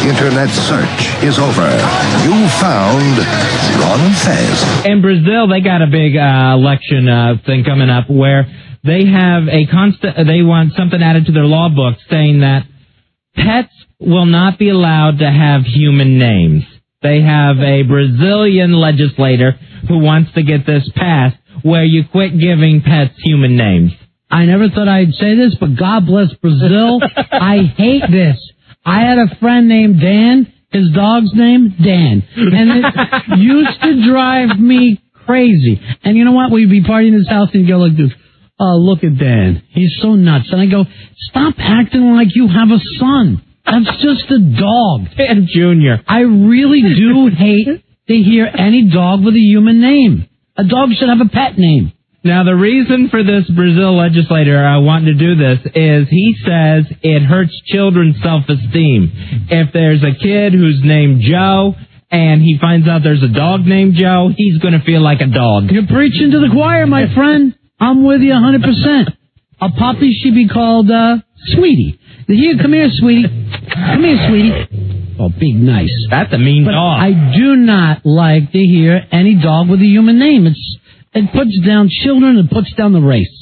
internet search is over. You found Ron Fez. In Brazil, they got a big election thing coming up where they have they want something added to their law book saying that pets will not be allowed to have human names. They have a Brazilian legislator who wants to get this passed where you quit giving pets human names. I never thought I'd say this, but God bless Brazil. I hate this. I had a friend named Dan. His dog's name, Dan. And it used to drive me crazy. And you know what? We'd be partying in his house and he'd go like this. Oh, look at Dan. He's so nuts. And I go, stop acting like you have a son. That's just a dog. Dan Jr. I really do hate to hear any dog with a human name. A dog should have a pet name. Now, the reason for this Brazil legislator wanting to do this is he says it hurts children's self-esteem. If there's a kid who's named Joe and he finds out there's a dog named Joe, he's going to feel like a dog. You're preaching to the choir, my friend. I'm with you 100%. A puppy should be called Sweetie. Here, come here, Sweetie. Come here, Sweetie. Oh, be nice. That's a mean dog. I do not like to hear any dog with a human name. It puts down children. It puts down the race.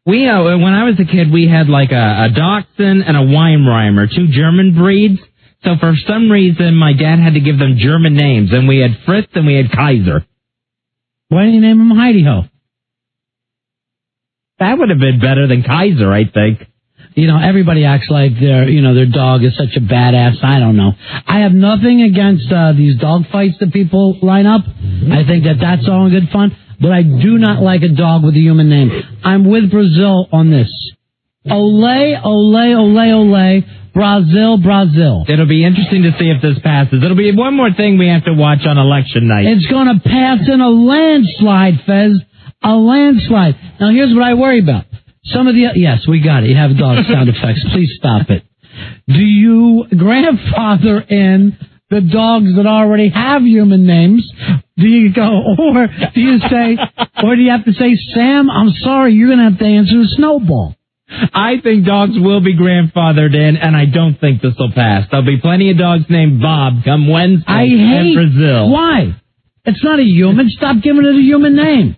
When I was a kid, we had like a Dachshund and a Weimaraner, two German breeds. So for some reason, my dad had to give them German names, and we had Fritz and we had Kaiser. Why didn't you name him Heidi Ho? That would have been better than Kaiser, I think. You know, everybody acts like their dog is such a badass. I don't know. I have nothing against these dog fights that people line up. I think that's all in good fun. But I do not like a dog with a human name. I'm with Brazil on this. Ole, ole, ole, ole. Brazil, Brazil. It'll be interesting to see if this passes. It'll be one more thing we have to watch on election night. It's going to pass in a landslide, Fez. A landslide. Now, here's what I worry about. Yes, we got it. You have dog sound effects. Please stop it. Do you grandfather in the dogs that already have human names? Do you go, or do you have to say, Sam, I'm sorry, you're going to have to answer the snowball? I think dogs will be grandfathered in, and I don't think this will pass. There'll be plenty of dogs named Bob come Wednesday in Brazil. Why? It's not a human. Stop giving it a human name.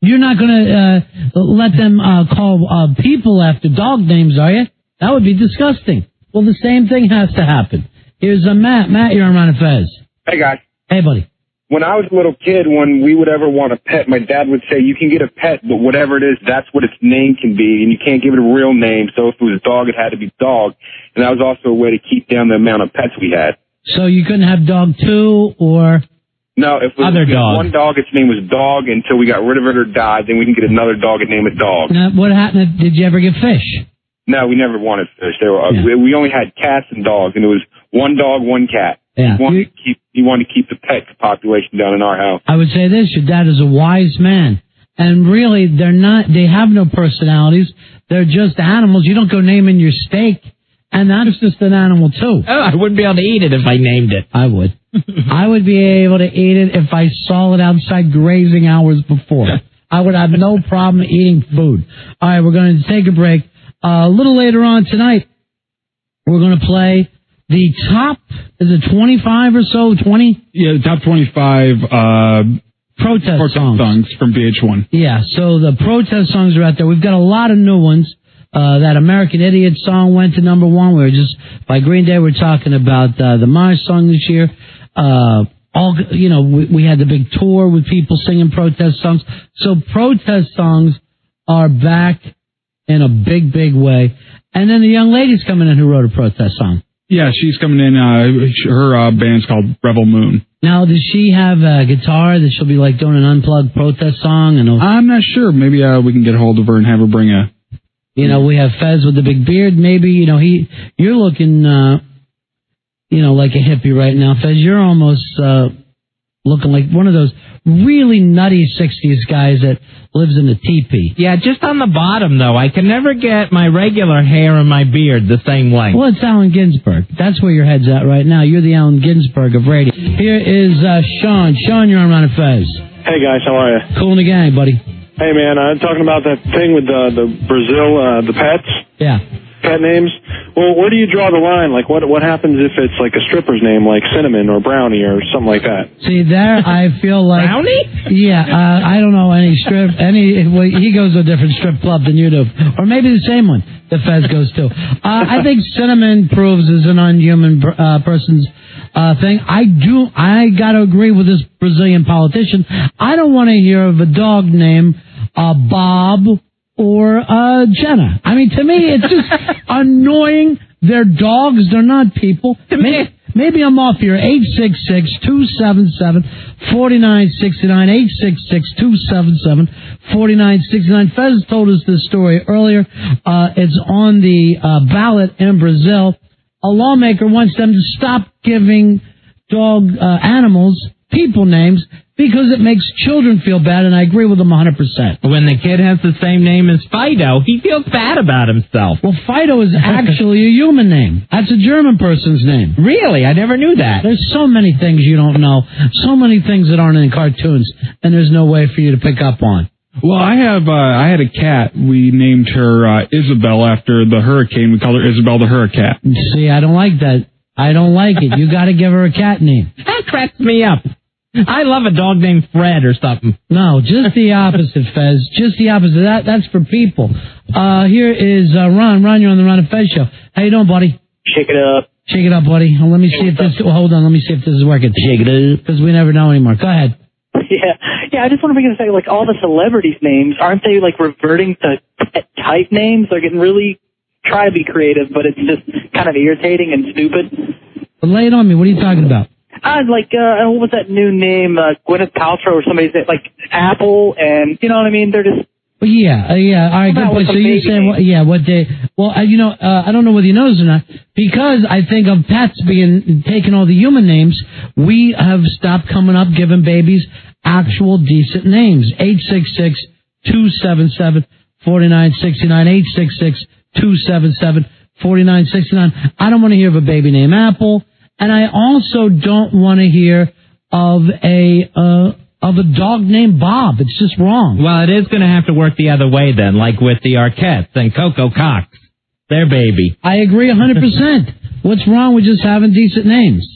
You're not going to let them call people after dog names, are you? That would be disgusting. Well, the same thing has to happen. Here's Matt. Matt, you're on Ron and Fez. Hey, guys. Hey, buddy. When I was a little kid, when we would ever want a pet, my dad would say, you can get a pet, but whatever it is, that's what its name can be, and you can't give it a real name. So if it was dog, it had to be dog. And that was also a way to keep down the amount of pets we had. So you couldn't have dog 2 or... No, if we other dog. One dog, its name was Dog until we got rid of it or died. Then we can get another dog and name it Dog. Now, what happened? Did you ever get fish? No, we never wanted fish. We only had cats and dogs, and it was one dog, one cat. Yeah. He wanted to keep the pet population down in our house. I would say this: your dad is a wise man, and really, they have no personalities. They're just animals. You don't go naming your steak. And that's just an animal, too. Oh, I wouldn't be able to eat it if I named it. I would. I would be able to eat it if I saw it outside grazing hours before. I would have no problem eating food. All right, we're going to take a break. A little later on tonight, we're going to play the top, is it 25 or so, 20? Yeah, the top 25 protest songs from VH1. Yeah, so the protest songs are out there. We've got a lot of new ones. That American Idiot song went to number 1. We were just, by Green Day, we're talking about the Mars song this year. We had the big tour with people singing protest songs. So protest songs are back in a big, big way. And then the young lady's coming in who wrote a protest song. Yeah, she's coming in. Her band's called Rebel Moon. Now, does she have a guitar that she'll be like doing an unplugged protest song? I'm not sure. Maybe we can get a hold of her and have her bring a... we have Fez with the big beard. Maybe, you're looking, like a hippie right now. Fez, you're almost looking like one of those really nutty 60s guys that lives in a teepee. Yeah, just on the bottom, though. I can never get my regular hair and my beard the same length. Well, it's Allen Ginsberg. That's where your head's at right now. You're the Allen Ginsberg of radio. Here is Sean. Sean, you're on Ron and Fez. Hey, guys. How are you? Cool in the gang, buddy. Hey, man, I'm talking about that thing with the Brazil, the pets. Yeah. pet names. Well, where do you draw the line? Like, what happens if it's like a stripper's name, like Cinnamon or Brownie or something like that? See, there I feel like... Brownie? Yeah, I don't know any strip... Well, he goes to a different strip club than you do. Or maybe the same one that Fez goes to. I think Cinnamon proves is an unhuman person's thing. I got to agree with this Brazilian politician. I don't want to hear of a dog named Bob or Jenna. I mean, to me, it's just annoying. They're dogs. They're not people. Maybe I'm off here. 866-277-4969. 866-277-4969. Fez told us this story earlier. It's on the ballot in Brazil. A lawmaker wants them to stop giving dog animals people names because it makes children feel bad, and I agree with them 100%. When the kid has the same name as Fido, he feels bad about himself. Well, Fido is actually a human name. That's a German person's name. Really? I never knew that. There's so many things you don't know, so many things that aren't in cartoons, and there's no way for you to pick up on. Well, I had a cat. We named her Isabel after the hurricane. We called her Isabel the Hurricane. See, I don't like that. I don't like it. You got to give her a cat name. That cracks me up. I love a dog named Fred or something. No, just the opposite, Fez. Just the opposite. That's for people. Here is Ron. Ron, you're on the Ron and Fez show. How you doing, buddy? Shake it up. Shake it up, buddy. Well, let me see if this... hold on. Let me see if this is working. Shake it up. Because we never know anymore. Go ahead. Yeah, I just want to bring in say, like, all the celebrities' names, aren't they, like, reverting to pet type names? They're getting really... try to be creative, but it's just kind of irritating and stupid. Well, lay it on me. What are you talking about? What was that new name? Gwyneth Paltrow or somebody's like Apple, and you know what I mean? They're just... Well, yeah. All right, good point. So you say, I don't know whether you noticed or not, because I think of pets being taking all the human names, we have stopped coming up giving babies actual decent names. 866-277-4969. 866-277-4969. I don't want to hear of a baby named Apple, and I also don't want to hear of a dog named Bob. It's just wrong. Well, it is going to have to work the other way then, like with the Arquettes and Coco Cox, their baby. I agree 100%. What's wrong with just having decent names?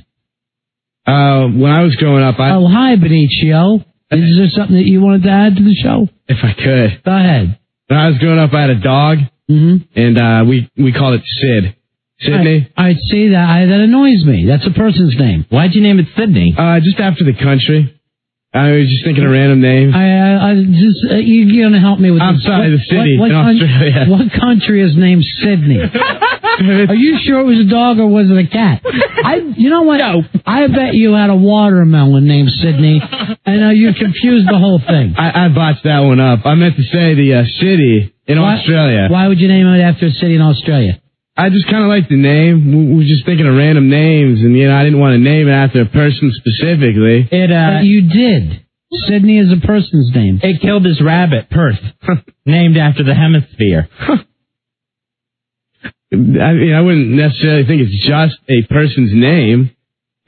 When I was growing up, Oh, hi, Benicio. Is there something that you wanted to add to the show? If I could. Go ahead. When I was growing up, I had a dog, and we called it Sid. Sydney? I see that. That annoys me. That's a person's name. Why'd you name it Sydney? Just after the country. I was just thinking of random names. You're going to help me with I'm this. sorry, the city in Australia. What country is named Sydney? Are you sure it was a dog or was it a cat? You know what? No. I bet you had a watermelon named Sydney, and you confused the whole thing. I botched that one up. I meant to say the city in Australia. Why would you name it after a city in Australia? I just kind of like the name. We were just thinking of random names, and, I didn't want to name it after a person specifically. But you did. Sydney is a person's name. It killed his rabbit, Perth, named after the hemisphere. I wouldn't necessarily think it's just a person's name.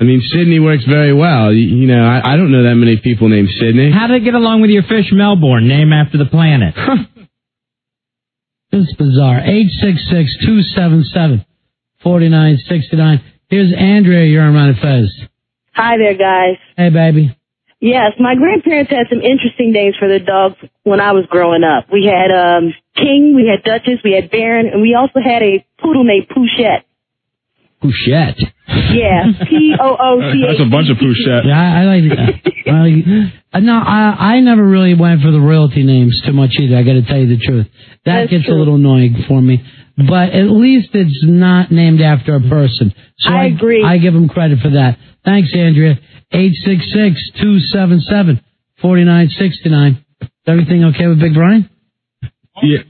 I mean, Sydney works very well. I don't know that many people named Sydney. How did it get along with your fish Melbourne, named after the planet? It's bizarre. 866-277-4969. Here's Andrea. You're on Ron and Fez. Hi there, guys. Hey, baby. Yes, my grandparents had some interesting names for their dogs when I was growing up. We had King, we had Duchess, we had Baron, and we also had a poodle named Pouchette. Pouchette? Yeah, P-O-O-C-H. That's a bunch of Pouchette. Yeah, I like that. No, I never really went for the royalty names too much either, I got to tell you the truth. That gets a little annoying for me. But at least it's not named after a person. So I agree. I give them credit for that. Thanks, Andrea. 866-277-4969. Everything okay with Big Brian? Yeah.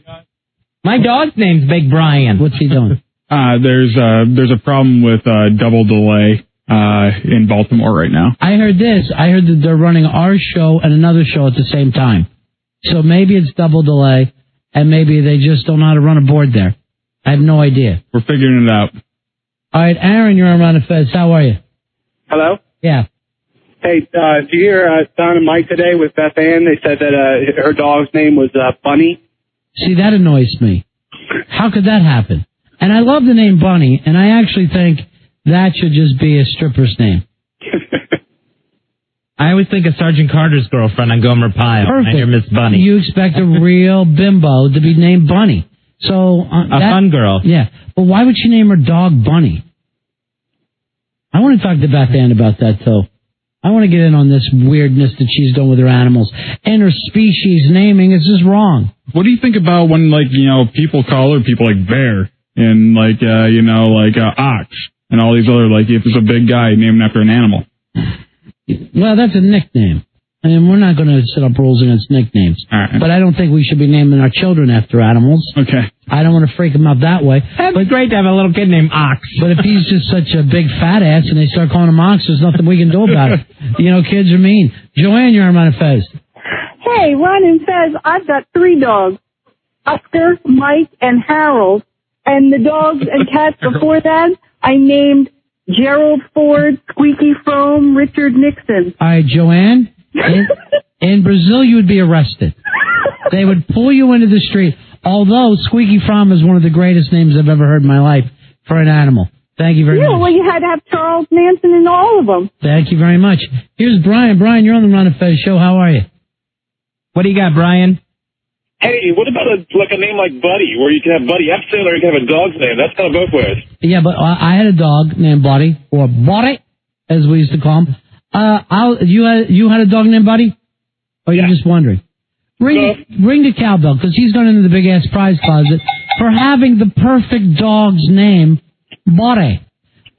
My dog's name's Big Brian. What's he doing? There's a problem with double delay in Baltimore right now. I heard this. I heard that they're running our show and another show at the same time. So maybe it's double delay, and maybe they just don't know how to run a board there. I have no idea. We're figuring it out. All right, Aaron, you're on Ron and Fez. How are you? Hello? Yeah. Hey, did you hear Don and Mike today with Beth Ann? They said that her dog's name was Bunny. See, that annoys me. How could that happen? And I love the name Bunny, and I actually think that should just be a stripper's name. I always think of Sergeant Carter's girlfriend on Gomer Pyle. Perfect. I hear Miss Bunny. You expect a real bimbo to be named Bunny. So a fun girl. Yeah. But why would she name her dog Bunny? I want to talk to Beth Ann about that, too. I want to get in on this weirdness that she's done with her animals. And her species naming is just wrong. What do you think about when, like, people call her people like bear and, like, ox and all these other, like, if it's a big guy named after an animal? Well, that's a nickname. And we're not going to set up rules against nicknames. All right. But I don't think we should be naming our children after animals. Okay. I don't want to freak them out that way. It's great to have a little kid named Ox. But if he's just such a big fat ass and they start calling him Ox, there's nothing we can do about it. Kids are mean. Joanne, you're on Fez. Hey, Ron and Fez, I've got 3 dogs. Oscar, Mike, and Harold. And the dogs and cats before that, I named Gerald Ford, Squeaky Frome, Richard Nixon. All right, Joanne, in Brazil you would be arrested. They would pull you into the street. Although Squeaky Frome is one of the greatest names I've ever heard in my life for an animal. Thank you very much. Yeah, well, you had to have Charles Manson in all of them. Thank you very much. Here's Brian. Brian, you're on the Ron and Fez show. How are you? What do you got, Brian? Hey, what about a name like Buddy, where you can have Buddy Epson or you can have a dog's name? That's kind of both ways. Yeah, but I had a dog named Buddy, or Buddy, as we used to call him. You had a dog named Buddy? Or you're just wondering? Ring the cowbell, because he's going into the big-ass prize closet for having the perfect dog's name, Buddy.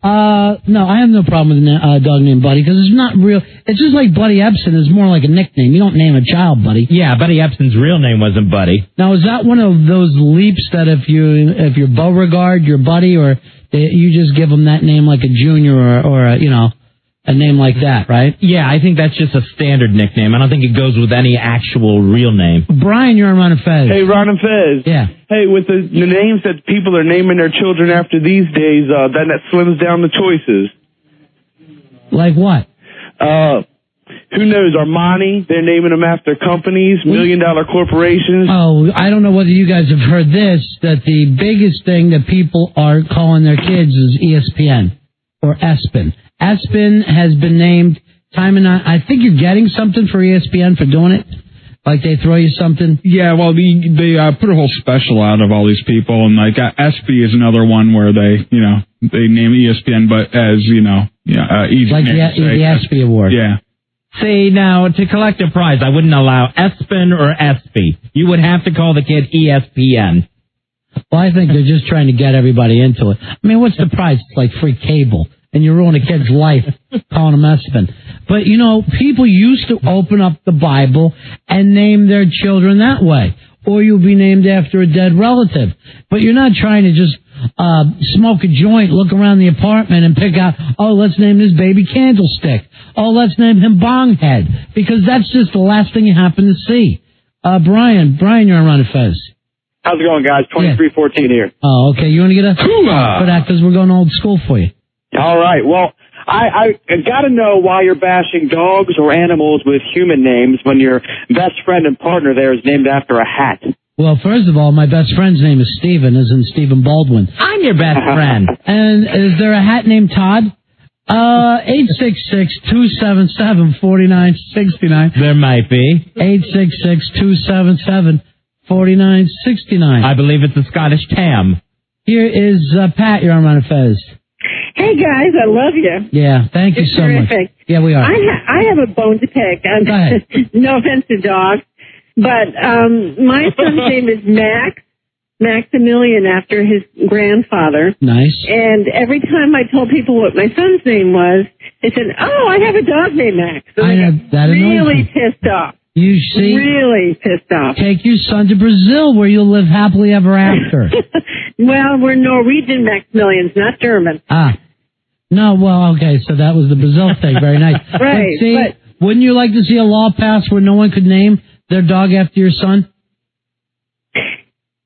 No, I have no problem with a dog named Buddy, because it's not real. It's just like Buddy Epson is more like a nickname. You don't name a child Buddy. Yeah, Buddy Epson's real name wasn't Buddy. Now, is that one of those leaps that if you're Beauregard, you're Buddy, or you just give them that name like a junior or a name like that, right? Yeah, I think that's just a standard nickname. I don't think it goes with any actual real name. Brian, you're on Ron and Fez. Hey, Ron and Fez. Yeah. Hey, with the names that people are naming their children after these days, that slims down the choices. Like what? Who knows? Armani, they're naming them after companies, million-dollar corporations. Oh, I don't know whether you guys have heard this, that the biggest thing that people are calling their kids is ESPN or ESPN. ESPN has been named time and I think you're getting something for ESPN for doing it. Like they throw you something. Yeah, well, they put a whole special out of all these people, and like ESPY is another one where they name ESPN, but as easy like name the ESPY award. Yeah. See, now to collect a prize, I wouldn't allow ESPN or ESPY. You would have to call the kid ESPN. Well, I think they're just trying to get everybody into it. I mean, what's the prize? It's like free cable. And you ruin a kid's life calling him ESPN. But, people used to open up the Bible and name their children that way. Or you'll be named after a dead relative. But you're not trying to just smoke a joint, look around the apartment and pick out, let's name this baby Candlestick. Let's name him Bonghead. Because that's just the last thing you happen to see. Brian, you're on Ron and Fez. How's it going, guys? 2314 here. Oh, okay. You want to get a for that because we're going old school for you. All right. Well, I got to know why you're bashing dogs or animals with human names when your best friend and partner there is named after a hat. Well, first of all, my best friend's name is Stephen, as in Stephen Baldwin. I'm your best friend. And is there a hat named Todd? 866-277-4969. There might be. 866-277-4969. I believe it's a Scottish tam. Here is Pat, you're on Ron and Fez. Hey, guys, I love you. Yeah, thank you so much. Yeah, we are. I have a bone to pick. Go ahead. No offense to dogs, but my son's name is Maximilian, after his grandfather. Nice. And every time I told people what my son's name was, they said, I have a dog named Max. So I know, that really pissed off. You see? Really pissed off. Take your son to Brazil where you'll live happily ever after. Well, we're Norwegian Maximilians, not German. No, well, okay, so that was the Brazil thing. Very nice. Right. But see, wouldn't you like to see a law passed where no one could name their dog after your son?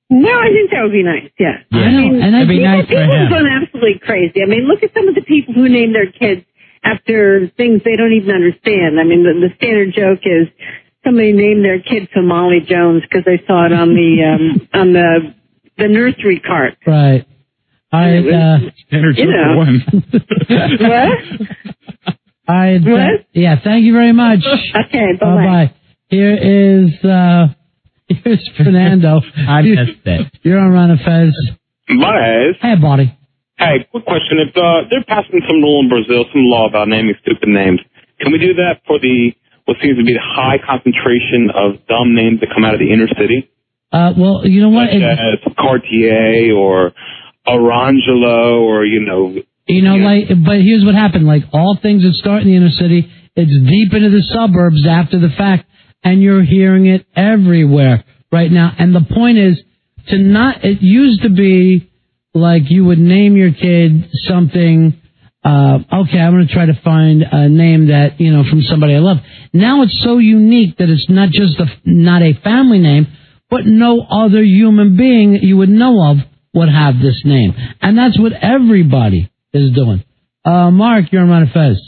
No, I think that would be nice, yeah. I know, and it'd be nice for People him. have gone absolutely crazy. I mean, look at some of the people who name their kids after things they don't even understand. I mean, the standard joke is somebody named their kid Somali Jones because they saw it on the nursery cart. Right. All right. Standard you joke know. for one. What? All right. What? Yeah. Thank you very much. Okay. Bye Bye. Here's Fernando. I missed it. You're on Ron and Fez. Buzz. Hey, buddy. Hey, quick question. If they're passing some rule in Brazil, some law about naming stupid names, can we do that for what seems to be the high concentration of dumb names that come out of the inner city? Well, you know what? Such as Cartier or Orangelo or, but here's what happened. Like, all things that start in the inner city, it's deep into the suburbs after the fact, and you're hearing it everywhere right now. And the point is it used to be like you would name your kid something, okay, I'm going to try to find a name that, from somebody I love. Now it's so unique that it's not just not a family name, but no other human being that you would know of would have this name. And that's what everybody is doing. Mark, you're on Ron and Fez.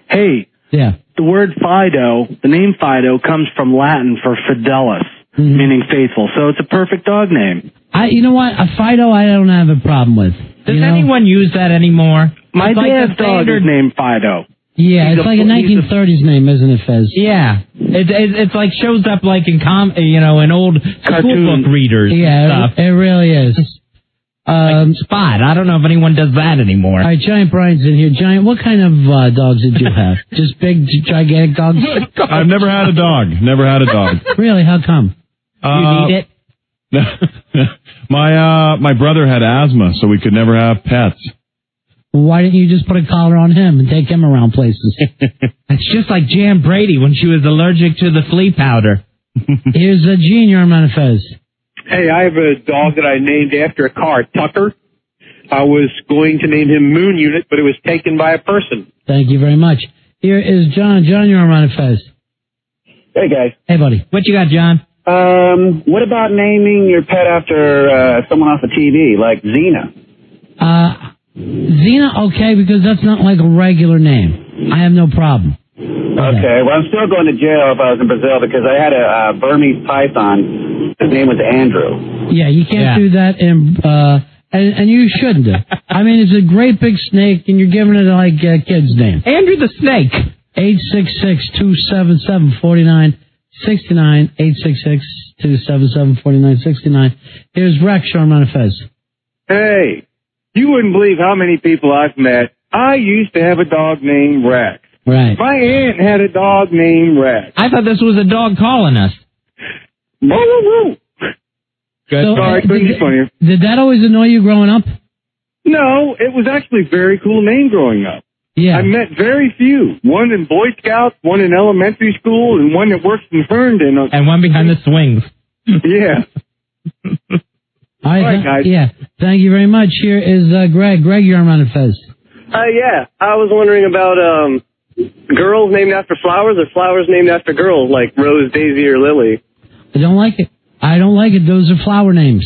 Hey. Yeah. The word Fido, the name Fido, comes from Latin for fidelis, meaning faithful. So it's a perfect dog name. You know what? A Fido I don't have a problem with. Does anyone use that anymore? My dad's dog is named Fido. Yeah, it's like a 1930s name, isn't it, Fez? Yeah. It's like shows up like in in old schoolbook readers and stuff. It really is. Like Spot. I don't know if anyone does that anymore. All right, Giant Brian's in here. Giant, what kind of dogs did you have? Just big, gigantic dogs? I've never had a dog. Never had a dog. Really? How come? You need it? My brother had asthma, so we could never have pets. Why didn't you just put a collar on him and take him around places? It's just like Jan Brady when she was allergic to the flea powder. Here's a Gene, you're on Manifest. Hey, I have a dog that I named after a car, Tucker. I was going to name him Moon Unit, but it was taken by a person. Thank you very much. Here is John. John, you're on Manifest. Hey, guys. Hey, buddy. What you got, John? What about naming your pet after someone off the TV, like Xena? Xena, okay, because that's not like a regular name. I have no problem. Okay, well, I'm still going to jail if I was in Brazil because I had a Burmese python. His name was Andrew. Yeah, you can't do that, and you shouldn't. I mean, it's a great big snake, and you're giving it like a kid's name. Andrew the Snake. 866-277-4969. 866-277-4969. Here's Rex Sharman Fez. Hey, you wouldn't believe how many people I've met. I used to have a dog named Rex. Right. My aunt had a dog named Rex. I thought this was a dog calling us. Woo. So, Sorry, couldn't be funnier. Did that always annoy you growing up? No, it was actually a very cool name growing up. Yeah. I met very few. One in Boy Scouts, one in elementary school, and one that works in Herndon. And one behind the swings. Yeah. All right, guys. Yeah. Thank you very much. Here is Greg. Greg, you're on Fez. Yeah. I was wondering about girls named after flowers or flowers named after girls, like Rose, Daisy, or Lily. I don't like it. Those are flower names.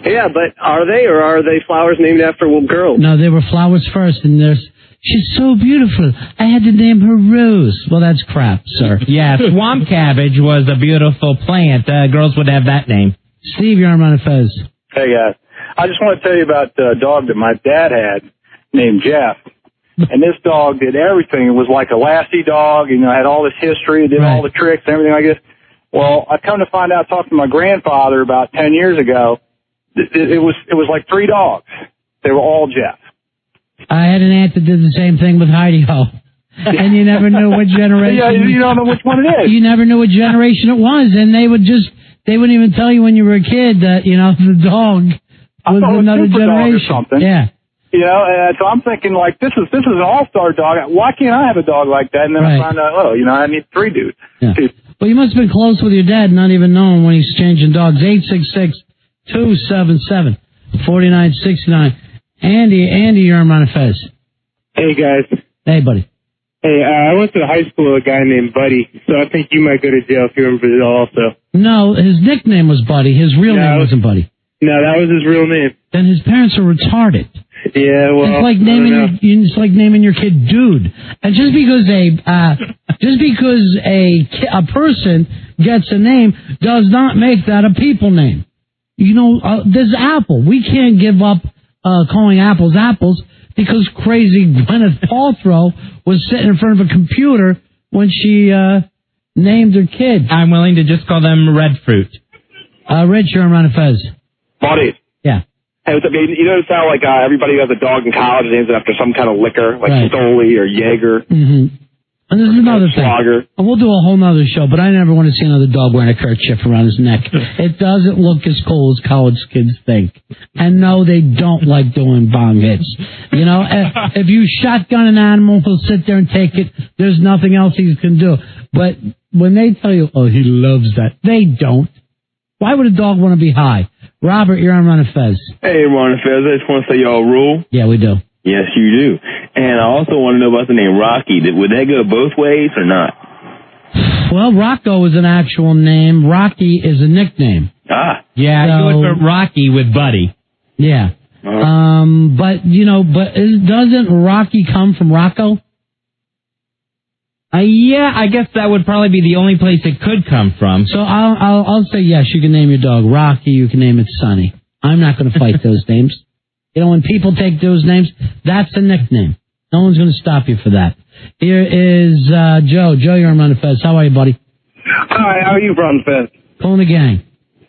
Yeah, but are they, or are they flowers named after girls? No, they were flowers first, and she's so beautiful. I had to name her Rose. Well, that's crap, sir. Yeah, swamp cabbage was a beautiful plant. Girls would have that name. Steve, you're on Fez. Hey, guys. I just want to tell you about a dog that my dad had named Jeff. And this dog did everything. It was like a Lassie dog, had all this history, did all the tricks and everything like this. Well, I come to find out, talking to my grandfather about 10 years ago, it was like 3 dogs. They were all Jeff. I had an aunt that did the same thing with Heidi Ho. And you never knew what generation. Yeah, you don't know which one it is. You never knew what generation it was. And they wouldn't even tell you when you were a kid that, the dog was another generation. Or something. Yeah. So I'm thinking, like, this is an all-star dog. Why can't I have a dog like that? And then I find out, I need 3 dudes. Yeah. Well, you must have been close with your dad, not even knowing when he's changing dogs. 866-277-4969. Andy, you're on Manifest. Hey, guys. Hey, buddy. Hey, I went to high school with a guy named Buddy, so I think you might go to jail if you're in Brazil also. No, his nickname was Buddy. His real name wasn't Buddy. No, that was his real name. Then his parents are retarded. Yeah, well, it's like naming your kid Dude. And just because a person gets a name does not make that a people name. There's Apple. We can't give up calling apples apples because crazy Gwyneth Paltrow was sitting in front of a computer when she named her kid. I'm willing to just call them red fruit. Rich, you're on Fez. Buddy. Yeah. Hey, what's up? You notice how, like, everybody who has a dog in college names it after some kind of liquor, like Right. Stoli or Jaeger. Mm-hmm. And there's another thing. Slogger. And we'll do a whole nother show, but I never want to see another dog wearing a kerchief around his neck. It doesn't look as cool as college kids think. And no, they don't like doing bong hits. You know, if you shotgun an animal, he'll sit there and take it. There's nothing else he can do. But when they tell you, oh, he loves that, they don't. Why would a dog want to be high? Robert, you're on Run of Fez. Hey, Ron and Fez, I just want to say y'all rule. Yeah, we do. Yes, you do. And I also want to know about the name Rocky. Would that go both ways or not? Well, Rocco is an actual name. Rocky is a nickname. Ah. Yeah, I do it for Rocky with Buddy. Yeah. But doesn't Rocky come from Rocco? Yeah, I guess that would probably be the only place it could come from. So I'll say yes, you can name your dog Rocky, you can name it Sonny. I'm not going to fight those names. You know, when people take those names, that's a nickname. No one's going to stop you for that. Here is Joe. Joe, you're on Run of Fez. How are you, buddy? Hi, how are you, Run Fez? Pulling the gang.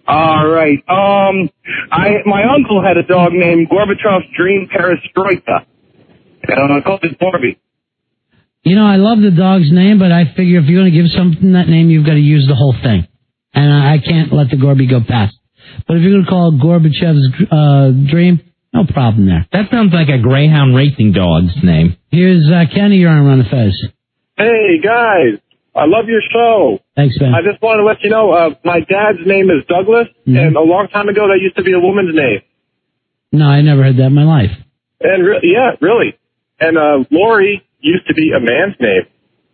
All right. My uncle had a dog named Gorbachev's Dream Perestroika. And I called it Barbie. You know, I love the dog's name, but I figure if you're going to give something that name, you've got to use the whole thing. And I can't let the Gorby go past. But if you're going to call it Gorbachev's Dream, no problem there. That sounds like a Greyhound racing dog's name. Here's Kenny, you're on Run of Fez. Hey, guys. I love your show. Thanks, man. I just wanted to let you know, my dad's name is Douglas, and a long time ago that used to be a woman's name. No, I never heard that in my life. And yeah, really. And Lori used to be a man's name.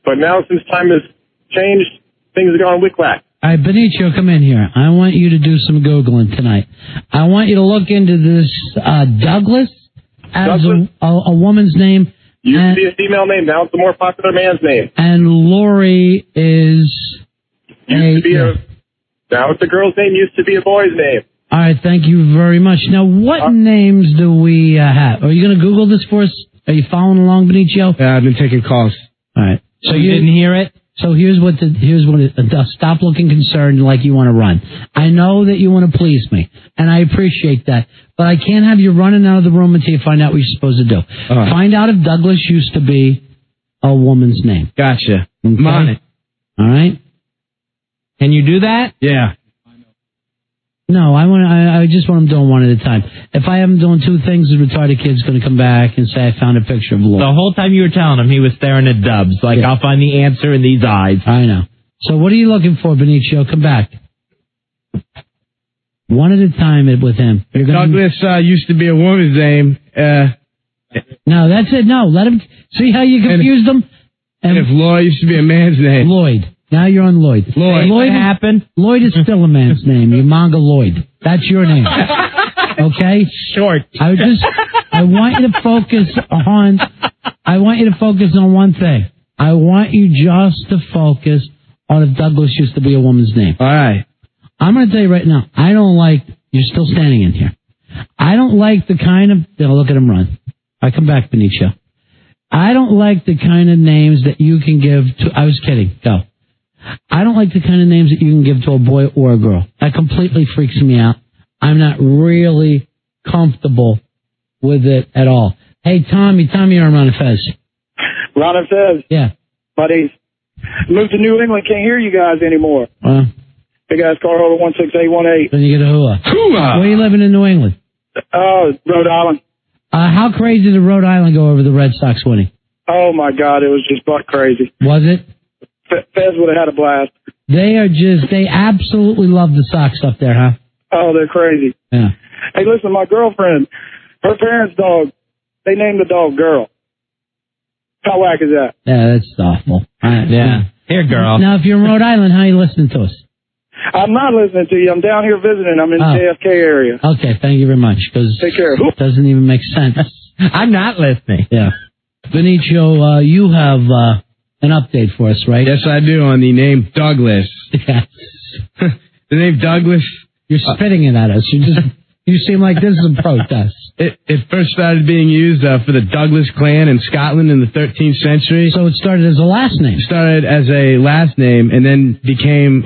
But now since time has changed, things have gone wick-wack. All right, Benicio, come in here. I want you to do some Googling tonight. I want you to look into this Douglas as a woman's name. Used to be a female name. Now it's a more popular man's name. And Lori is now it's a girl's name. Used to be a boy's name. All right, thank you very much. Now, what names do we have? Are you going to Google this for us? Are you following along, Benicio? Yeah, I've been taking calls. All right. So you didn't hear it? So here's what stop looking concerned like you want to run. I know that you want to please me, and I appreciate that, but I can't have you running out of the room until you find out what you're supposed to do. Right. Find out if Douglas used to be a woman's name. Gotcha. Okay? I'm on it. All right. Can you do that? Yeah. No, I just want them doing one at a time. If I have them doing two things, the retarded kid's going to come back and say, I found a picture of Lord. The whole time you were telling him, he was staring at Dubs, like, I'll find the answer in these eyes. I know. So what are you looking for, Benicio? Come back. One at a time with him. Douglas used to be a woman's name. No, that's it. No, let him. See how you confused him? And if Lloyd used to be a man's name. Lloyd. Now you're on Lloyd. Lloyd. Lloyd what happened? Lloyd is still a man's name. You manga Lloyd. That's your name. Okay? Short. I want you to focus on one thing. I want you just to focus on if Douglas used to be a woman's name. All right. I'm going to tell you right now, I don't like, you're still standing in here. I don't like the kind of, look at him run. I come back, Benicio. I don't like the kind of names that you can give to, I was kidding, go. I don't like the kind of names that you can give to a boy or a girl. That completely freaks me out. I'm not really comfortable with it at all. Hey, Tommy, you're on Ron and Fez. Ron and Fez. Yeah. Buddies. Moved to New England, can't hear you guys anymore. Hey guys, call holder 16818. Then you get a hooah. Hooah! Where are you living in New England? Rhode Island. How crazy did Rhode Island go over the Red Sox winning? Oh my God, it was just buck crazy. Was it? Fez would have had a blast. They absolutely love the Sox up there, huh? Oh, they're crazy. Yeah. Hey, listen, my girlfriend, her parents' dog, they named the dog Girl. How whack is that? Yeah, that's awful. Yeah. Here, girl. Now, if you're in Rhode Island, how are you listening to us? I'm not listening to you. I'm down here visiting. I'm in the JFK area. Okay, thank you very much. Take care. It doesn't even make sense. I'm not listening. Yeah. Benicio, you have an update for us, right? Yes, I do, on the name Douglas. Yes. The name Douglas. You're spitting it at us. You seem like this is a protest. It first started being used for the Douglas clan in Scotland in the 13th century. So it started as a last name. Started as a last name and then became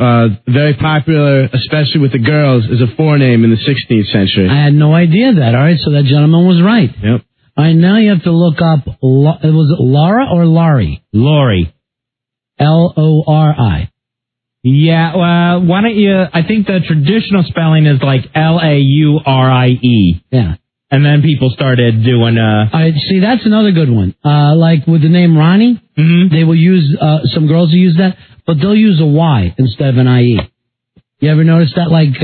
very popular, especially with the girls, as a forename in the 16th century. I had no idea that. All right, so that gentleman was right. Yep. All right, now you have to look up, was it Laura or Laurie? Lori. Lori. Yeah, well, why don't you, I think the traditional spelling is like Laurie. Yeah. And then people started doing, All right, see, that's another good one. Like with the name Ronnie, they will use, some girls will use that, but they'll use a Y instead of an IE. You ever notice that? Like,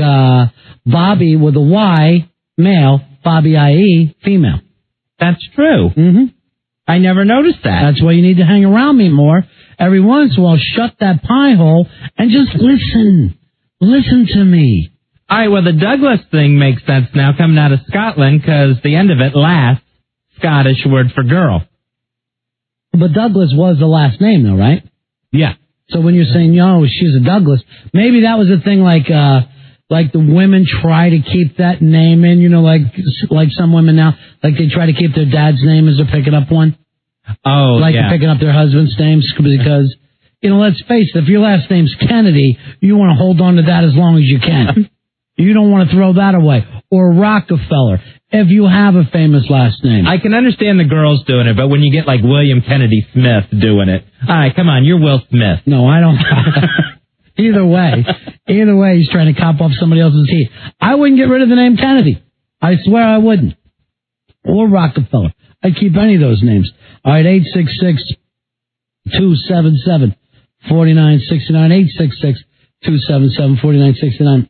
Bobby with a Y, male, Bobby IE, female. That's true. Mm-hmm. I never noticed that. That's why you need to hang around me more. Every once in a while, shut that pie hole and just listen. Listen to me. All right, well, the Douglas thing makes sense now coming out of Scotland because the end of it, lass, Scottish word for girl. But Douglas was the last name, though, right? Yeah. So when you're saying, yo, she's a Douglas, maybe that was a thing like the women try to keep that name in, you know, like some women now, like they try to keep their dad's name as they're picking up one. Oh, like yeah. they're picking up their husband's names because, you know, let's face it, if your last name's Kennedy, you want to hold on to that as long as you can. You don't want to throw that away. Or Rockefeller, if you have a famous last name. I can understand the girls doing it, but when you get like William Kennedy Smith doing it, all right, come on, you're Will Smith. No, I don't. Either way, he's trying to cop off somebody else's heat. I wouldn't get rid of the name Kennedy. I swear I wouldn't. Or Rockefeller. I'd keep any of those names. All right, 866-277-4969. 866-277-4969.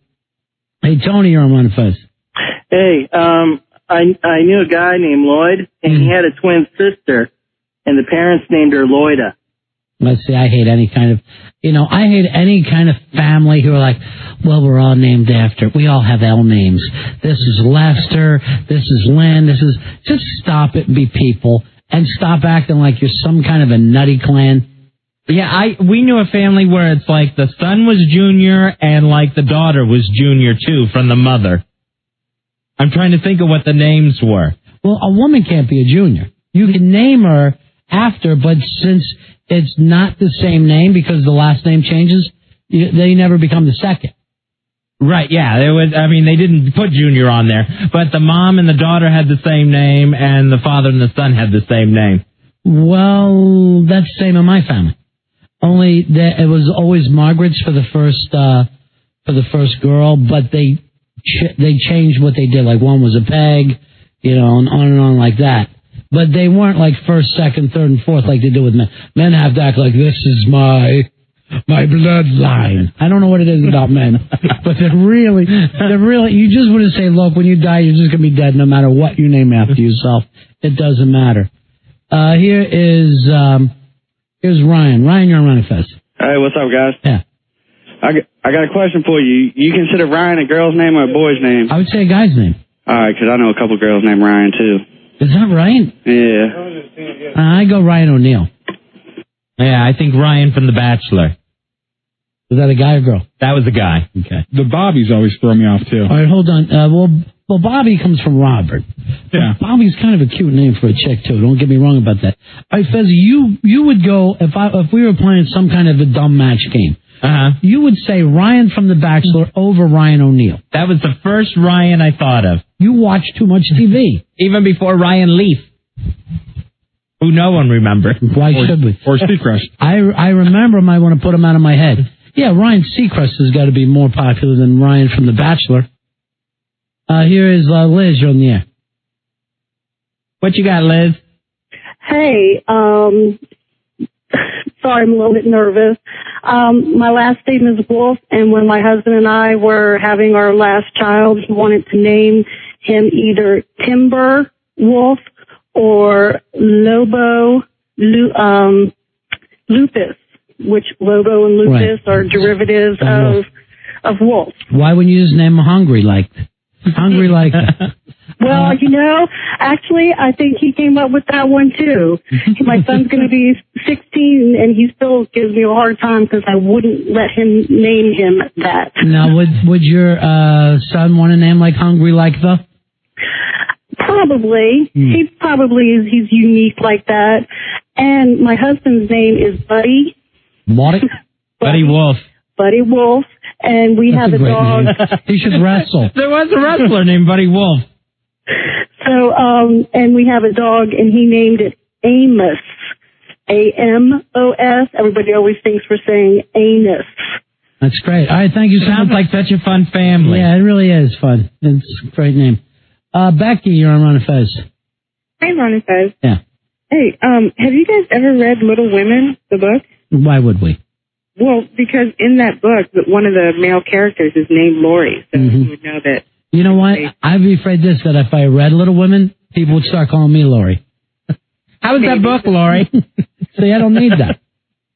Hey, Tony, you're on Run Fest. Hey, I knew a guy named Lloyd, and he had a twin sister, and the parents named her Lloyda. Let's see, I hate any kind of family who are like, well, we're all named after. We all have L names. This is Lester. This is Lynn. Just stop it and be people and stop acting like you're some kind of a nutty clan. Yeah, we knew a family where it's like the son was Junior and like the daughter was Junior too from the mother. I'm trying to think of what the names were. Well, a woman can't be a Junior. You can name her after, but since it's not the same name because the last name changes, they never become the second. Right, yeah. They didn't put Junior on there, but the mom and the daughter had the same name, and the father and the son had the same name. Well, that's the same in my family. Only that it was always Margaret's for the first girl, but they changed what they did. Like one was a Peg, you know, and on like that. But they weren't like first, second, third, and fourth like they do with men. Men have to act like this is my bloodline. I don't know what it is about men, but they're really. You just want to say, look, when you die, you're just gonna be dead, no matter what you name after yourself. It doesn't matter. Here's Ryan. Ryan, you're on Running Fest. Hey, what's up, guys? Yeah. I got a question for you. You consider Ryan a girl's name or a boy's name? I would say a guy's name. All right, because I know a couple girls named Ryan, too. Is that right? Yeah. I go Ryan O'Neal. Yeah, I think Ryan from The Bachelor. Was that a guy or girl? That was a guy. Okay. The Bobbies always throw me off, too. All right, hold on. Well, Bobby comes from Robert. Yeah. Bobby's kind of a cute name for a chick, too. Don't get me wrong about that. All right, Fez, you would go, if we were playing some kind of a dumb match game, you would say Ryan from The Bachelor over Ryan O'Neal. That was the first Ryan I thought of. You watch too much TV. Even before Ryan Leaf, who no one remembers. Why should we? Or Seacrest. I remember him. I want to put him out of my head. Yeah, Ryan Seacrest has got to be more popular than Ryan from The Bachelor. Here is Liz. You're on the air. What you got, Liz? Hey, sorry, I'm a little bit nervous. My last name is Wolf, and when my husband and I were having our last child, he wanted to name him either Timber Wolf or Lobo Lupus, which Lobo and Lupus are derivatives of wolf. Why wouldn't you just name him Hungry like? Hungry like that. Well, actually, I think he came up with that one, too. My son's going to be 16, and he still gives me a hard time because I wouldn't let him name him that. Now, would your son want a name like Hungry Like the? Probably. He probably is. He's unique like that. And my husband's name is Buddy. Buddy Wolf. Buddy Wolf. And we have a dog. He should wrestle. There was a wrestler named Buddy Wolf. So, and we have a dog, and he named it Amos. A-M-O-S. Everybody always thinks we're saying anus. That's great. All right, thank you so much. Sounds like such a fun family. Yeah, it really is fun. It's a great name. Becky, you're on Ron and Fez. Hey, Ron and Fez. Yeah. Hey, have you guys ever read Little Women, the book? Why would we? Well, because in that book, one of the male characters is named Lori, so you would know that. You know what? I'd be afraid that if I read Little Women, people would start calling me Lori. How was that book, Lori? See, I don't need that.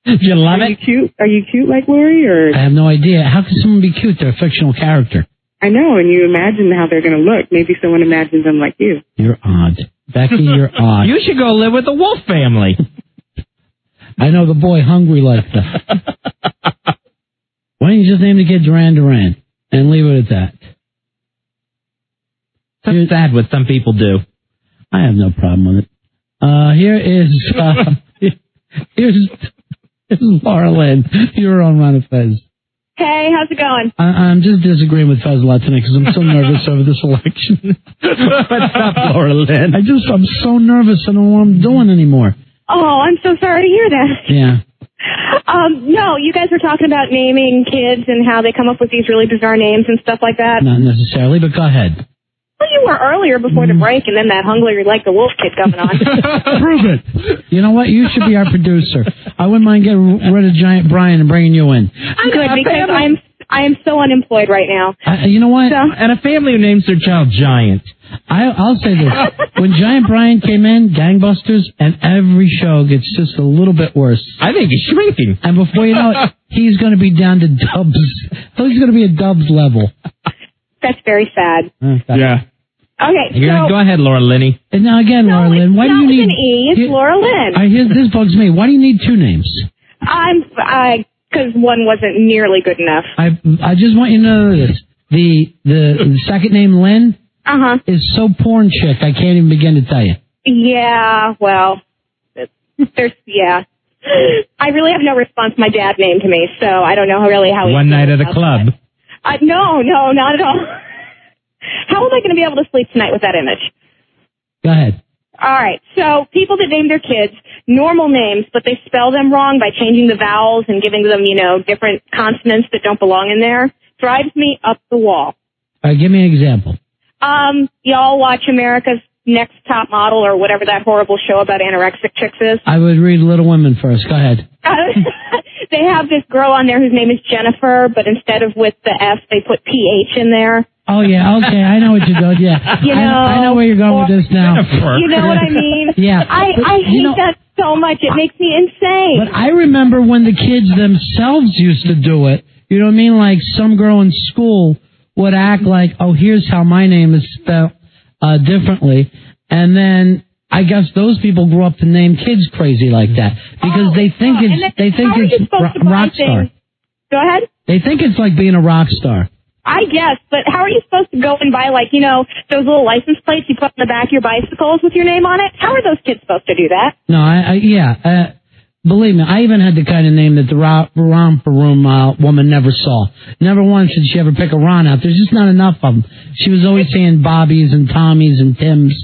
Did you love it? Are you cute like Lori, or? I have no idea. How can someone be cute? They're a fictional character. I know, and you imagine how they're going to look. Maybe someone imagines them like you. You're odd. Becky, you're odd. You should go live with the Wolf family. I know the boy Hungry Like that. Why don't you just name the kid Duran Duran and leave it at that? That's sad what some people do. I have no problem with it. Here's Laura Lynn. You're on Ron and Fez. Hey, how's it going? I'm just disagreeing with Fez a lot tonight because I'm so nervous over this election. What's up, Laura Lynn? I'm so nervous. I don't know what I'm doing anymore. Oh, I'm so sorry to hear that. Yeah. No, you guys were talking about naming kids and how they come up with these really bizarre names and stuff like that. Not necessarily, but go ahead. Well, you were earlier before the break, and then that Hungry Like the Wolf kid coming on. Prove it. You know what? You should be our producer. I wouldn't mind getting rid of Giant Brian and bringing you in. I'm good because I am so unemployed right now. You know what? And a family who names their child Giant. I'll say this. When Giant Brian came in, Gangbusters, and every show gets just a little bit worse. I think he's shrinking. And before you know it, he's going to be down to Dubs. He's going to be at Dubs level. That's very sad. Yeah. Okay, Go ahead, Laura Linney. And now again, Laura Lynn, why do you need... It's an E, it's Laura Lynn. This bugs me. Why do you need two names? Because one wasn't nearly good enough. I just want you to know this. The second name, Lynn, is so porn chick, I can't even begin to tell you. Yeah, well, yeah. I really have no response. My dad named me, so I don't know really how he One night at a club. No, not at all. How am I going to be able to sleep tonight with that image? Go ahead. All right. So people that name their kids normal names, but they spell them wrong by changing the vowels and giving them, different consonants that don't belong in there, drives me up the wall. All right, give me an example. Y'all watch America's Next Top Model or whatever that horrible show about anorexic chicks is? I would read Little Women first. Go ahead. They have this girl on there whose name is Jennifer, but instead of with the F, they put PH in there. Oh, yeah, okay, I know what you're doing, yeah. I know where you're going with this now. You know what I mean? Yeah. I hate that so much. It makes me insane. But I remember when the kids themselves used to do it. You know what I mean? Like some girl in school would act like, oh, here's how my name is spelled differently. And then I guess those people grew up to name kids crazy like that because they think it's rock star. Go ahead. They think it's like being a rock star. I guess, but how are you supposed to go and buy, those little license plates you put on the back of your bicycles with your name on it? How are those kids supposed to do that? No, believe me, I even had the kind of name that the romper room woman never saw. Never once did she ever pick a Ron out. There's just not enough of them. She was always saying Bobbies and Tommies and Tims.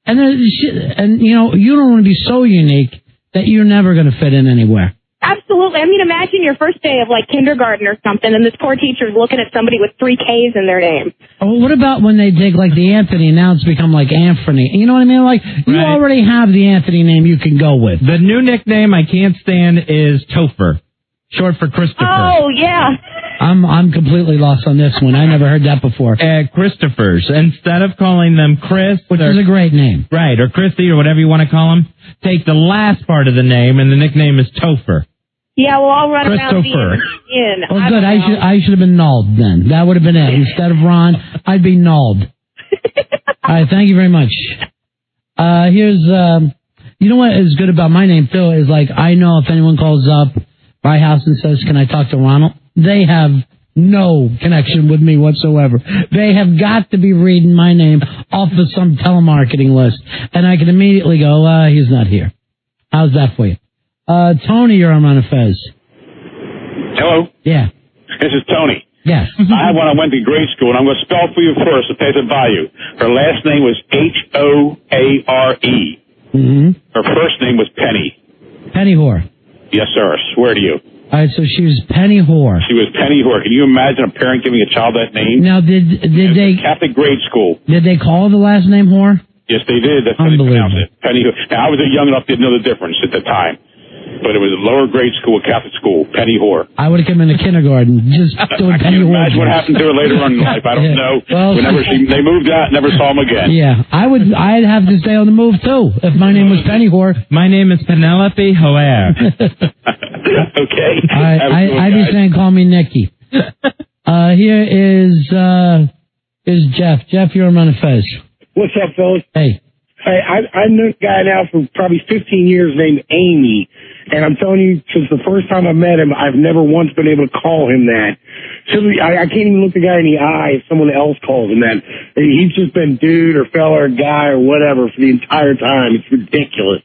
And you don't want to be so unique that you're never going to fit in anywhere. Absolutely. I mean, imagine your first day of kindergarten or something, and this poor teacher's looking at somebody with 3 Ks in their name. Oh, what about when they take the Anthony, and now it's become like Anthony? You know what I mean? You already have the Anthony name you can go with. The new nickname I can't stand is Topher, short for Christopher. Oh, yeah. I'm completely lost on this one. I never heard that before. Christophers. Instead of calling them Chris, which is a great name, right, or Christy or whatever you want to call them, take the last part of the name, and the nickname is Topher. Yeah, well, I'll run around being in. Oh, good. I should have been Nald then. That would have been it. Instead of Ron, I'd be Nald. All right, thank you very much. Here's, you know what is good about my name, too, is like, I know if anyone calls up my house and says, can I talk to Ronald? They have no connection with me whatsoever. They have got to be reading my name off of some telemarketing list. And I can immediately go, he's not here. How's that for you? Tony, you're on Ron and Fez. Hello? Yeah. This is Tony. Yes. I had one I went to grade school, and I'm going to spell it for you first to pay the value. Her last name was Hoare. Mm-hmm. Her first name was Penny. Penny Whore. Yes, sir. Swear to you. All right, so she was Penny Whore. She was Penny Whore. Can you imagine a parent giving a child that name? Now, did they... Catholic grade school. Did they call the last name Whore? Yes, they did. That's how they pronounced it. Penny Whore. Now, I was young enough to know the difference at the time. But it was a lower grade school, Catholic school, Penny Whore. I would have come into kindergarten just doing Penny Whore. Imagine what happened to her later on in life. I don't know. Well, they moved out, never saw them again. Yeah, I'd have to stay on the move too if my name was Penny Whore. My name is Penelope Hoare. Okay. I'd be saying, call me Nikki. Here is Jeff. Jeff, you're on Fez. What's up, fellas? Hey. I know a guy now for probably 15 years named Amy, and I'm telling you, since the first time I met him, I've never once been able to call him that. I can't even look the guy in the eye if someone else calls him that. He's just been dude or fella or guy or whatever for the entire time. It's ridiculous.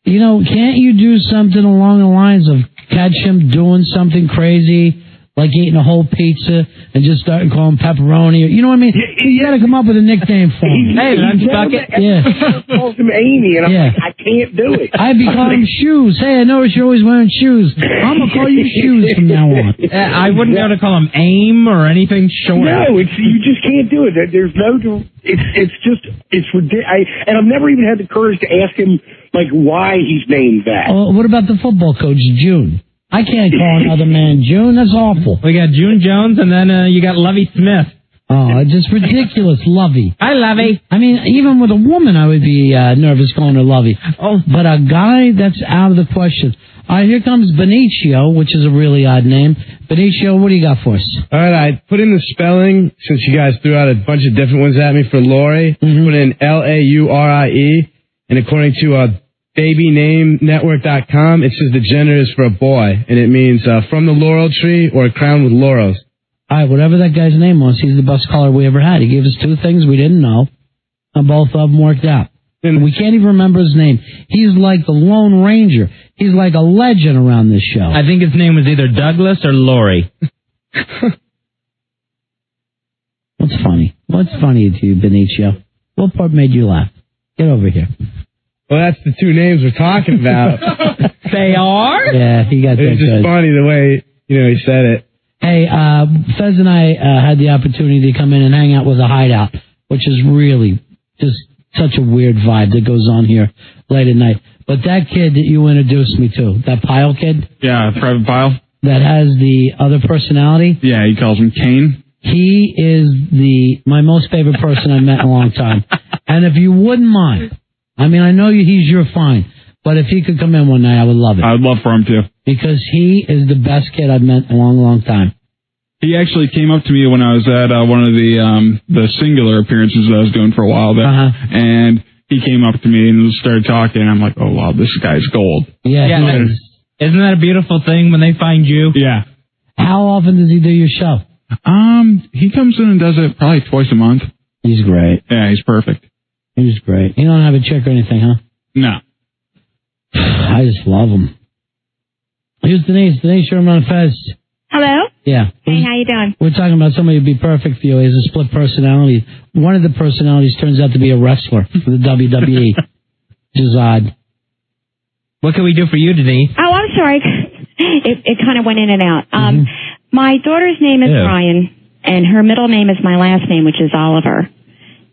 You know, can't you do something along the lines of catch him doing something crazy, like eating a whole pizza and just starting calling pepperoni? You know what I mean? You got to come up with a nickname for him. Hey, Lunch Bucket. Yeah. Calls him Amy, and I'm like, I can't do it. I'd be calling him Shoes. Hey, I noticed you're always wearing shoes. I'm going to call you Shoes from now on. I wouldn't be able to call him Aim or anything short. No, you just can't do it. There's no, it's ridiculous. And I've never even had the courage to ask him, like, why he's named that. What about the football coach, June? I can't call another man June. That's awful. We got June Jones, and then you got Lovey Smith. Oh, just ridiculous, Lovey. Hi, Lovey. I mean, even with a woman, I would be nervous calling her Lovey. Oh, but a guy, that's out of the question. All right, here comes Benicio, which is a really odd name. Benicio, what do you got for us? All right, I put in the spelling, since you guys threw out a bunch of different ones at me for Lori. Put in Laurie, and according to BabyNameNetwork.com, it says the gender is for a boy, and it means from the laurel tree or crowned with laurels. All right, whatever that guy's name was, he's the best caller we ever had. He gave us two things we didn't know, and both of them worked out. And we can't even remember his name. He's like the Lone Ranger. He's like a legend around this show. I think his name was either Douglas or Lori. What's funny? What's funny to you, Benicio? What part made you laugh? Get over here. Well, that's the two names we're talking about. They are? Yeah, he got that It's just good. funny the way, he said it. Hey, Fez and I had the opportunity to come in and hang out with a hideout, which is really just such a weird vibe that goes on here late at night. But that kid that you introduced me to, that Pyle kid? Yeah, Private Pyle. That has the other personality? Yeah, he calls him Kane. He is my most favorite person I've met in a long time. And if you wouldn't mind, I mean, I know he's your fine, but if he could come in one night, I would love it. I would love for him to. Because he is the best kid I've met in a long, long time. He actually came up to me when I was at one of the singular appearances that I was doing for a while there, and he came up to me and started talking, and I'm like, oh, wow, this guy's gold. Yeah. Isn't that a beautiful thing when they find you? Yeah. How often does he do your show? He comes in and does it probably twice a month. He's great. Yeah, he's perfect. He's great. You don't have a chick or anything, huh? No. I just love him. Here's Denise. Denise, you're on Fez. Hello? Yeah. Hey, how you doing? We're talking about somebody who'd be perfect for you. He has a split personality. One of the personalities turns out to be a wrestler for the WWE, which is odd. What can we do for you, Denise? Oh, I'm sorry. It kind of went in and out. My daughter's name is Ryan, and her middle name is my last name, which is Oliver.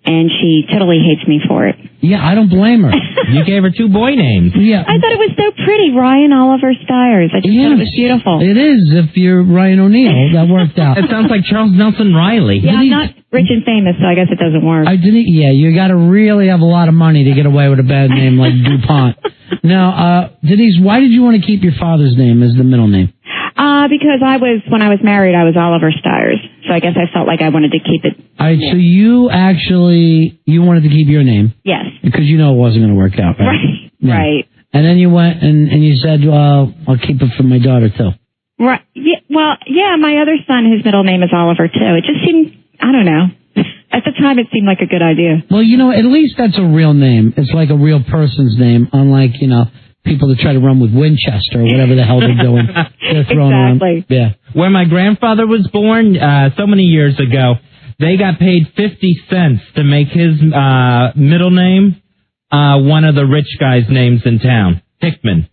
And she totally hates me for it. Yeah, I don't blame her. You gave her two boy names. Yeah. I thought it was so pretty, Ryan Oliver Stiers. I just thought it was beautiful. It is, if you're Ryan O'Neal. That worked out. It sounds like Charles Nelson Riley. Yeah, I'm not rich and famous, so I guess it doesn't work. Yeah, you got to really have a lot of money to get away with a bad name like DuPont. Now, Denise, why did you want to keep your father's name as the middle name? Because when I was married, I was Oliver Stiers. So I guess I felt like I wanted to keep it. All right, so you wanted to keep your name. Yes. Because you know it wasn't going to work out, right? Right, Yeah. right. And then you went and you said, well, I'll keep it for my daughter, too. Right. Yeah, well, yeah, my other son, his middle name is Oliver, too. It just seemed, I don't know. At the time, it seemed like a good idea. Well, at least that's a real name. It's like a real person's name, unlike, people that try to run with Winchester or whatever the hell they're doing. They're throwing Exactly. around. Yeah. When my grandfather was born, so many years ago, they got paid 50 cents to make his middle name one of the rich guys' names in town, Hickman.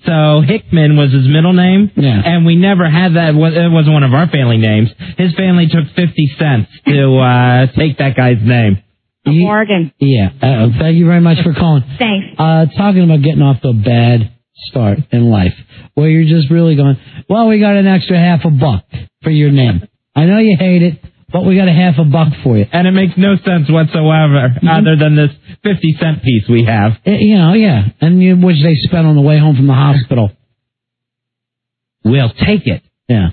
So Hickman was his middle name, and we never had that. It wasn't one of our family names. His family took 50 cents to take that guy's name. Morgan. Yeah. Thank you very much for calling. Thanks. Talking about getting off to a bad start in life, where you're just really going, well, we got an extra $50 for your name. I know you hate it, but we got $50 for you. And it makes no sense whatsoever, other than this 50-cent piece we have. Yeah. And which they spent on the way home from the hospital. We'll take it. Yeah.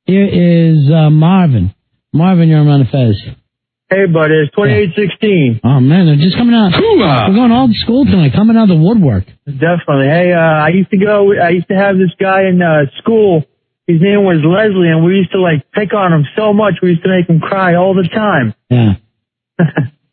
Here is Marvin. Marvin, you're on the Fez. Hey, buddy, it's 2816. Oh, man, they're just coming out. We're going old school tonight, coming out of the woodwork. Definitely. Hey, I used to have this guy in school. His name was Leslie, and we used to, pick on him so much. We used to make him cry all the time. Yeah.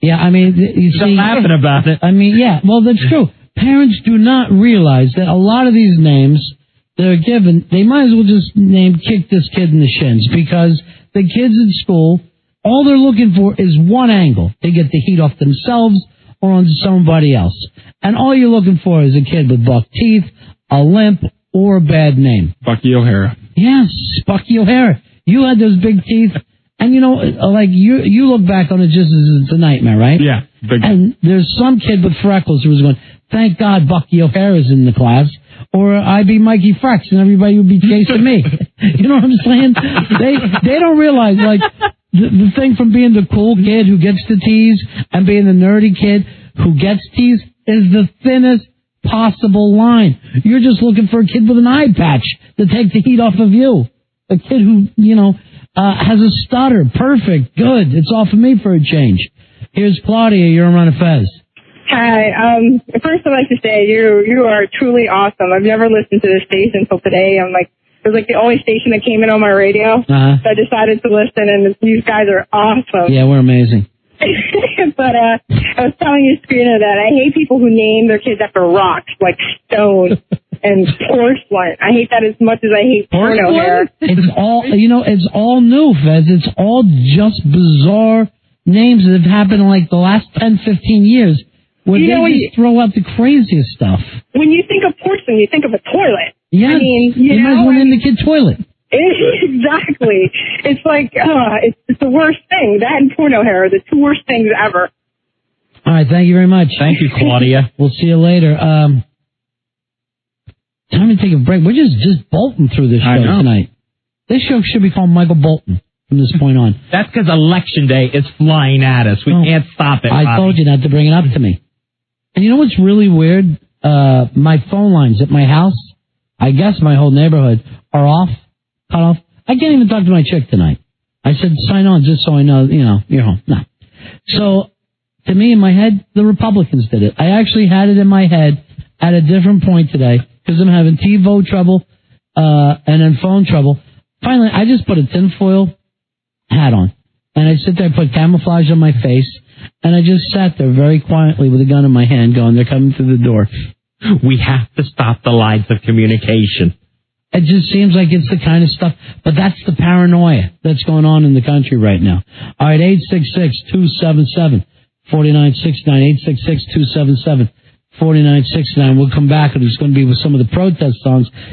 Yeah, I mean, you see. Laughing about it. I mean, yeah, well, that's true. Parents do not realize that a lot of these names that are given, they might as well just kick this kid in the shins, because the kids in school, all they're looking for is one angle. They get the heat off themselves or on somebody else. And all you're looking for is a kid with buck teeth, a limp, or a bad name. Bucky O'Hara. Yes, Bucky O'Hara. You had those big teeth. And, you look back on it just as it's a nightmare, right? Yeah. And there's some kid with freckles who was going, thank God Bucky O'Hara's in the class, or I'd be Mikey Frex and everybody would be chasing me. You know what I'm saying? They don't realize, the thing from being the cool kid who gets to tease and being the nerdy kid who gets teased is the thinnest possible line. You're just looking for a kid with an eye patch to take the heat off of you. A kid who, has a stutter. Perfect. Good. It's off of me for a change. Here's Claudia. You're on a Fez. Hi. First I'd like to say you are truly awesome. I've never listened to this station until today. It was the only station that came in on my radio. So I decided to listen, and these guys are awesome. Yeah, we're amazing. But I was telling you, Screener, that I hate people who name their kids after rocks, like stone and porcelain. I hate that as much as I hate porno hair. It's all, it's all new, Fez. It's all just bizarre names that have happened in the last 10, 15 years. Where they just throw out the craziest stuff. When you think of porcelain, you think of a toilet. Yeah, I mean, you might as well name the kid Toilet. Exactly. It's it's the worst thing. That and porno hair are the two worst things ever. All right, thank you very much. Thank you, Claudia. We'll see you later. Time to take a break. We're just bolting through this show tonight. This show should be called Michael Bolton from this point on. That's because Election Day is flying at us. We can't stop it, I told you not to bring it up to me. And you know what's really weird? My phone lines at my house, I guess my whole neighborhood, are off, cut off. I can't even talk to my chick tonight. I said, sign on just so I know, you're home. No. So, to me, in my head, the Republicans did it. I actually had it in my head at a different point today, because I'm having TiVo trouble, and then phone trouble. Finally, I just put a tinfoil hat on, and I sit there, put camouflage on my face, and I just sat there very quietly with a gun in my hand going, they're coming through the door. We have to stop the lines of communication. It just seems like it's the kind of stuff, but that's the paranoia that's going on in the country right now. All right, 866-277-4969, 866-277-4969. We'll come back, and it's going to be with some of the protest songs.